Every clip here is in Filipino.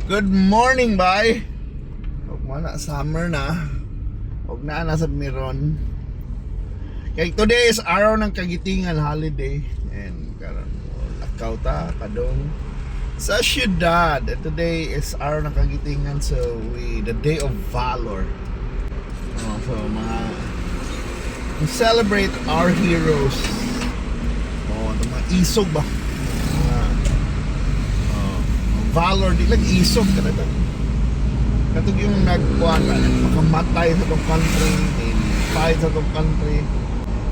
Good morning, bye. Huwag mo na, summer na. Huwag na, nasa meron. Kaya today is araw ng kagitingan, holiday. And karon lakaw ta, kadong sa syudad. And today is araw ng kagitingan, so the day of valor. So we celebrate our heroes. Ito mga isog ba? Valor, di lang isog ka na ito. Katong yung nagkuhan na makamatay sa itong country, fight sa itong country.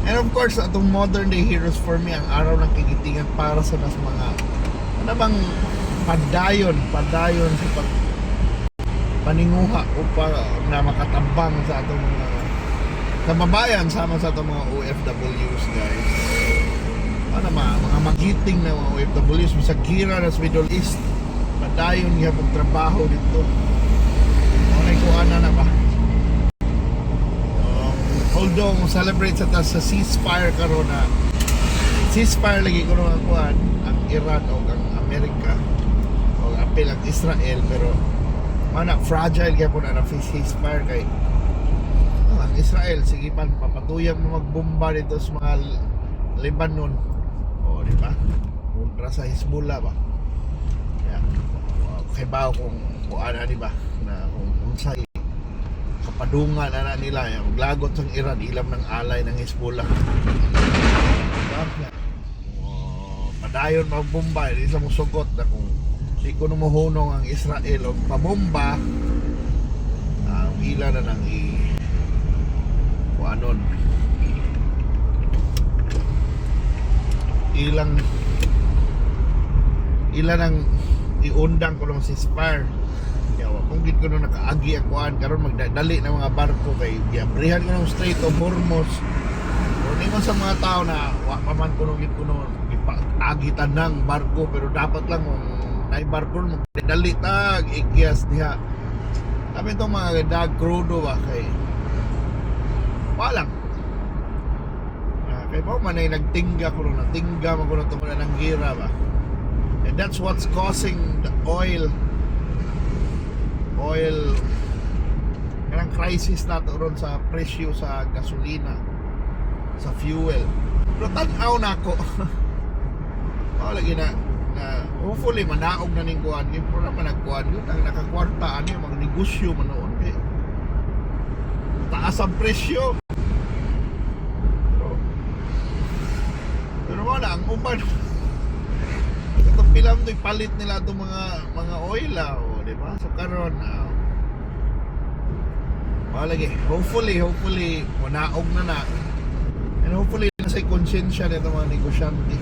And of course, itong modern day heroes for me, ang araw ng kagitingan para sa nas mga ano bang padayon sa paninguha upang na makatabang sa atong mga kababayan sama sa atong mga OFWs, guys. Ano mga magiting na mga OFWs sa gira na sa Middle East, padayon niya pagtrabaho dito. Okay, kuha na ba? Although celebrate sa ceasefire karon na ceasefire lagi ko nung kuhan ang Iran o ang Amerika o apil ang Israel, pero mana fragile kaya po na ceasefire kay ang Israel sige pa papatuyang magbomba dito sa mga Lebanon o di ba kontra sa Hezbollah ba. Kay ba kung kuan di ba na kung sa kapadungan na nila yung lagot ng Iran ilam ng alay ng Hezbollah diba? Padayon magbomba di sa musugot na kung di ko numuhunong ang Israel o pabomba ila na nang kuanon ilan ng iundang ko ng ceasefire. Kaya kung gid ko nung nakaagi ang kuan karon magdadali ng mga barko kay giabrihan ko ng Strait of Hormuz. Kung ingon sa mga tao na wa pa man ko nung gid ko nung ipaagitan ng barko, pero dapat lang kung nay barko magdadali tag ikyas diha. Sabi itong mga dag crudo ba kay walang kay pa man ay nagtingga ko nung natingga man ko nung tumulan ng gira ba. And that's what's causing the oil kanang crisis nato ron sa presyo sa gasolina, sa fuel. Pero tanaw na ako lagi na hopefully manaog na ning kuan yung pura man nagkuan yun ang nakakwarta ano mga negosyo man noon kay taas ang presyo. Pero wala ang uban itong pilam do'y palit nila itong mga oil di ba? So karon lagi hopefully munaog na and hopefully nasa konsensya nito mga negosyante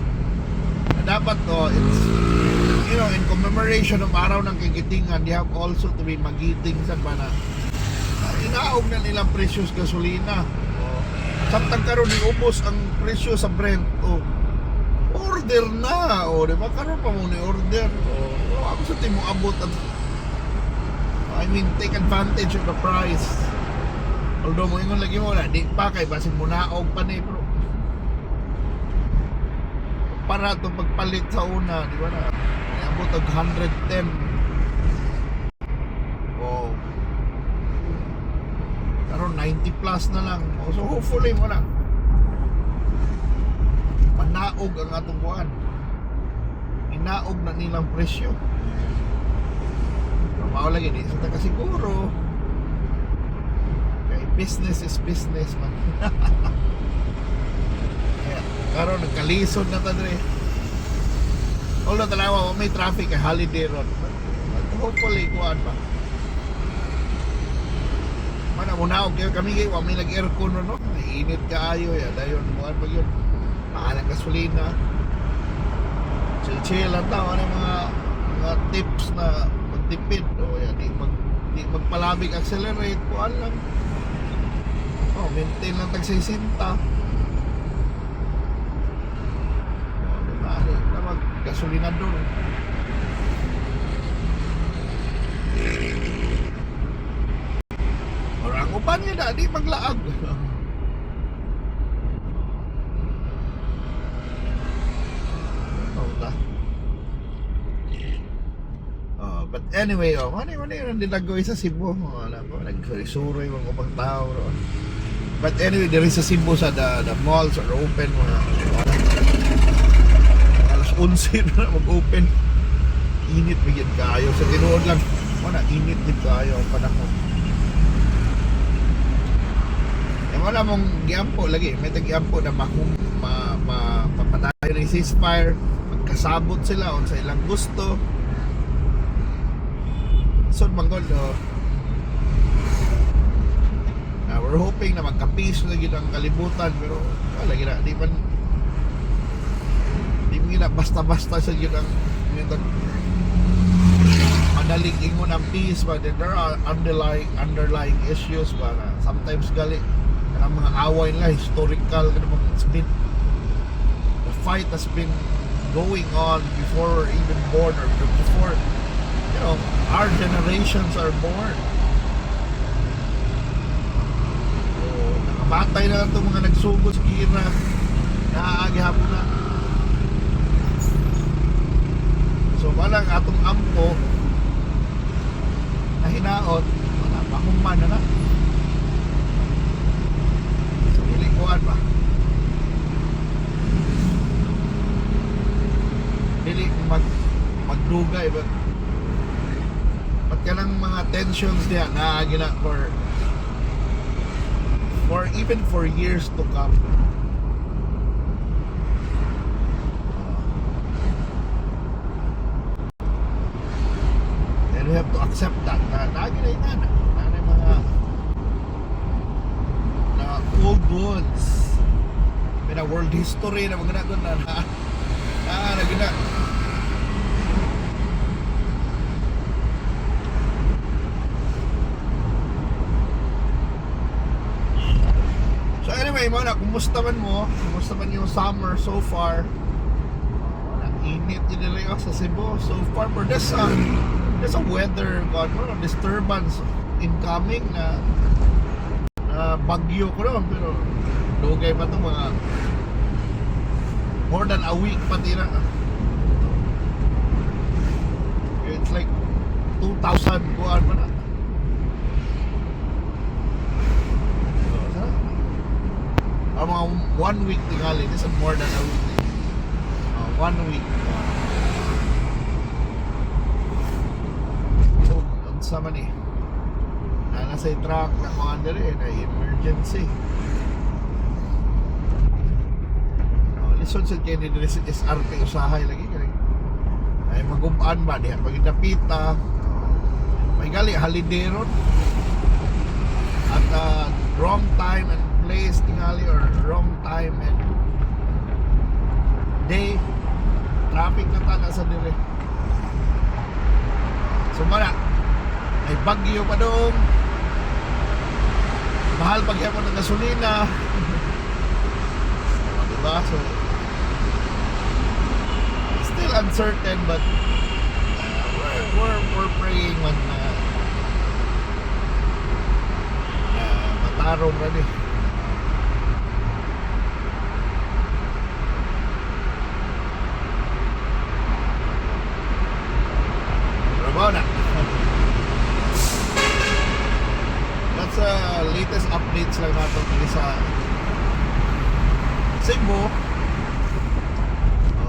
na dapat it's in commemoration of araw ng kagitingan, they have also to be magiting sa ba na inaog na nilang precious gasolina samtang karon iubos ang presyo sa Brent order na di ba karon pa mo ni order ako sa timo abot at take advantage of the price, although mo ingon lagi mo na di pa kay basin mo naog pa ni bro para to pagpalit sa una di ba na abot og 110 karon 90 plus na lang so hopefully mo na manaog ang atong kuan, inaog na nilang presyo. Mao lagi di sa tagasiguro kay business is business man. Karon nagkalisod na ta dire, although talawa may traffic kay holiday ron, but hopefully kuan ba mana munaog kay kami kay wa may nag-aircon no init kaayo dayon kuan ba yun mahal ang gasolina. Chill lang tao mga tips na magtipid di magpalabig accelerate ko lang maintain lang tag 60 na mag gasolina doon or ang upan niya di maglaag but anyway, ano yung nilagay sa Cebu? Wala po, nagsuroy mga ubang tao. But anyway, there is sa Cebu sa the malls are open mga alas 11 na mag-open. Init bigyan kayo. Sa tinuod lang, init din kayo ang panahon. Wala mong giampo lagi, may tag-giampo na mapapatayo ng ceasefire, magkasabot sila on sa ilang gusto. So manggol we're hoping na magka-peace na gid ang kalibutan, pero wala gina di man gina basta-basta sa gid ang madaling ingon ang peace, but there are underlying issues ba na sometimes gali ang mga away nila historical, it's been, the fight has been going on before we're even born, or before our generations are born. So nakamatay na lang itong mga nagsugod sa gira, naaagihapon na. So walang atong ampo na hinaot, wala pa akong man na ba? Dili magdugay ba? Ba't ka ng mga tensions niya naagina for even for years to come. And we have to accept that naagina yun na mga old goods. May na world history na mga doon na nagina. So anyway, mga kumusta man yung summer so far? Init din nila sa Cebu so far, but there's a weather disturbance incoming na bagyo ko rin, pero lugay pa ito mga more than a week pati na. It's like 2,000 kuhaan pa na. So, mga 1 week tingali. This is more than a week. 1 week. So, ang sama ni nasa truck na mga andere na emergency. Listen sa Kennedy SRT usahay lagi ay magubaan ba diha pag napita may gali holiday ron at wrong time and place tingali, or wrong time and day traffic na tala sa dire. So mana ay bagyo pa doon, mahal pagyapon ng gasolina. Diba? So still uncertain, but we're praying man matarong na ni. Trabaho na. That's latest updates lang natin sa Cebu.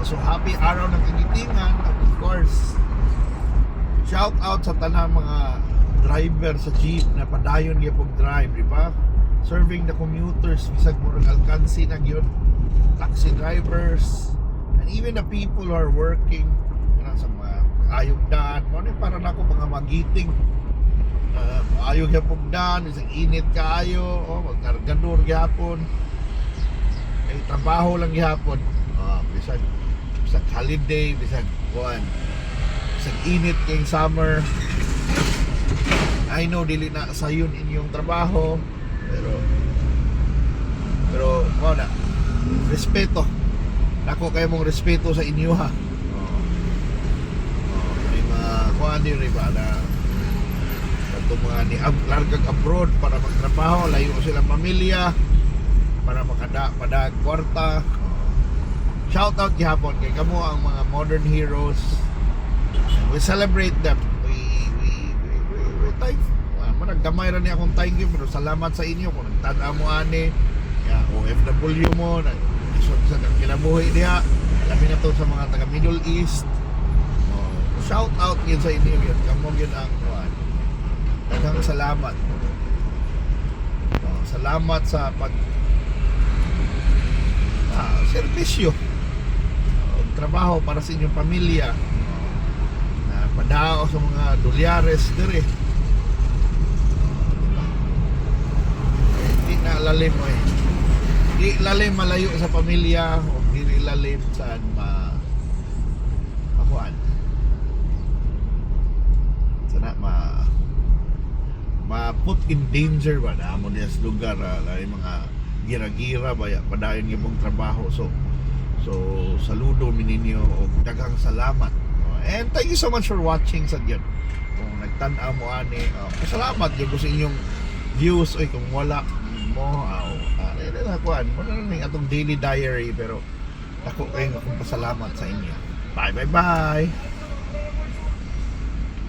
So happy araw ng Kagitingan. Of course, shout out sa tanang mga driver sa jeep na padayon niya pag drive, di ba? Serving the commuters, bisag murag alkansi na yun, taxi drivers, and even the people who are working sa mga ayog daan. Para na ako mga magiting, ayog yapog daan, isang init kaayo, magkargador gyapon, ay trabaho lang gyapon, bisag holiday, bisag init kayong summer. I know dili na sayon inyong trabaho, pero na respeto nako kayo mong respeto sa inyo ha. May mga kuan di ba na kanto mga ni largag abroad para magtrabaho, layo silang pamilya para makadag kwarta. Shout out gihapon kay kamo ang mga modern heroes. We celebrate them. We life. Nagdamay ra niya akong thank you, pero salamat sa inyo kung nagtanda mo ani. OFW mo, isod sa kinabuhi diha. Labi na to sa mga taga Middle East. Shout out yun sa inyo yun. Kamo yun ang daghang salamat. Salamat sa serbisyo. Trabaho para sa inyong pamilya. Padao sa mga dolyares dire. Hindi na lalim mo eh. Di lalim malayo sa pamilya o di lalim saan makuan. Sana put in danger ba na mo niya sa lugar lay mga gira-gira ba padayon yung mong trabaho. So saludo mininyo o daghang salamat. And thank you so much for watching sa diyan. Kung nagtan-aw mo ani, salamat jud ko sa inyong views oy kung wala mo na kuan mo na ning atong daily diary pero ako kay pasalamat sa inyo. Bye.